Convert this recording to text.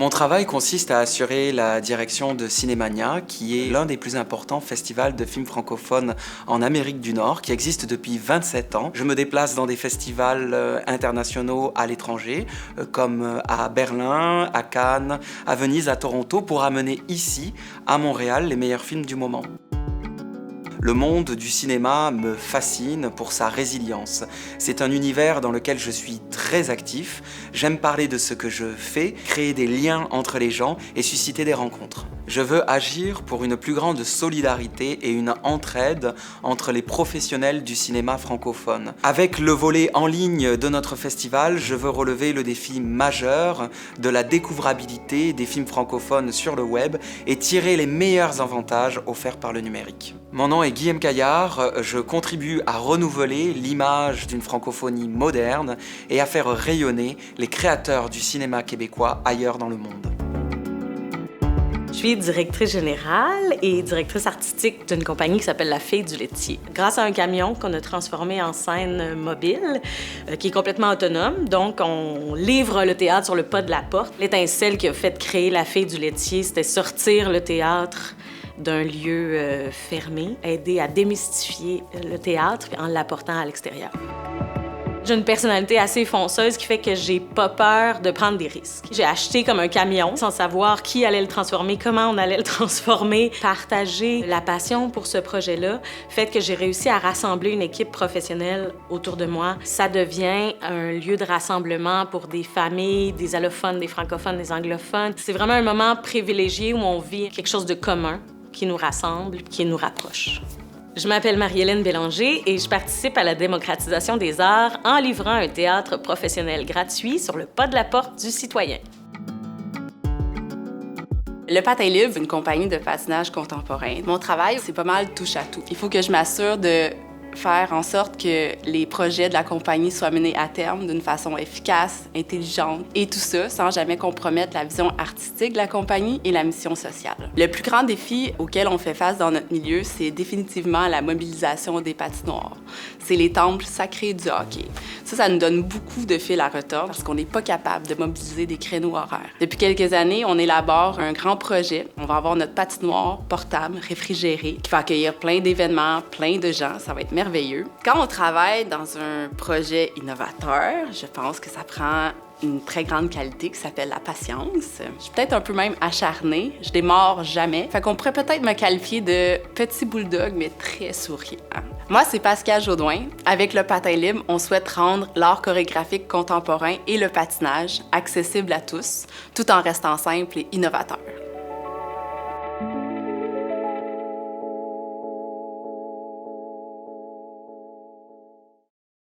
Mon travail consiste à assurer la direction de Cinémania, qui est l'un des plus importants festivals de films francophones en Amérique du Nord, qui existe depuis 27 ans. Je me déplace dans des festivals internationaux à l'étranger, comme à Berlin, à Cannes, à Venise, à Toronto, pour amener ici, à Montréal, les meilleurs films du moment. Le monde du cinéma me fascine pour sa résilience. C'est un univers dans lequel je suis très actif. J'aime parler de ce que je fais, créer des liens entre les gens et susciter des rencontres. Je veux agir pour une plus grande solidarité et une entraide entre les professionnels du cinéma francophone. Avec le volet en ligne de notre festival, je veux relever le défi majeur de la découvrabilité des films francophones sur le web et tirer les meilleurs avantages offerts par le numérique. Mon nom est Guillaume Caillard, je contribue à renouveler l'image d'une francophonie moderne et à faire rayonner les créateurs du cinéma québécois ailleurs dans le monde. Je suis directrice générale et directrice artistique d'une compagnie qui s'appelle La Fille du laitier. Grâce à un camion qu'on a transformé en scène mobile, qui est complètement autonome, donc on livre le théâtre sur le pas de la porte. L'étincelle qui a fait créer La Fille du laitier, c'était sortir le théâtre d'un lieu fermé, aider à démystifier le théâtre en l'apportant à l'extérieur. J'ai une personnalité assez fonceuse qui fait que j'ai pas peur de prendre des risques. J'ai acheté comme un camion sans savoir qui allait le transformer, comment on allait le transformer. Partager la passion pour ce projet-là fait que j'ai réussi à rassembler une équipe professionnelle autour de moi. Ça devient un lieu de rassemblement pour des familles, des allophones, des francophones, des anglophones. C'est vraiment un moment privilégié où on vit quelque chose de commun qui nous rassemble, qui nous rapproche. Je m'appelle Marie-Hélène Bélanger et je participe à la démocratisation des arts en livrant un théâtre professionnel gratuit sur le pas de la porte du citoyen. Le Patin Libre, une compagnie de patinage contemporain. Mon travail, c'est pas mal touche à tout. Il faut que je m'assure de faire en sorte que les projets de la compagnie soient menés à terme d'une façon efficace, intelligente, et tout ça sans jamais compromettre la vision artistique de la compagnie et la mission sociale. Le plus grand défi auquel on fait face dans notre milieu, c'est définitivement la mobilisation des patinoires. C'est les temples sacrés du hockey. Ça nous donne beaucoup de fil à retordre parce qu'on n'est pas capable de mobiliser des créneaux horaires. Depuis quelques années, on élabore un grand projet. On va avoir notre patinoire portable, réfrigérée, qui va accueillir plein d'événements, plein de gens. Ça va être merveilleux. Quand on travaille dans un projet innovateur, je pense que ça prend une très grande qualité qui s'appelle la patience. Je suis peut-être un peu même acharnée, je démarre jamais. Fait qu'on pourrait peut-être me qualifier de petit bulldog, mais très souriant. Moi, c'est Pascal Jodoin. Avec le Patin Libre, on souhaite rendre l'art chorégraphique contemporain et le patinage accessible à tous, tout en restant simple et innovateur.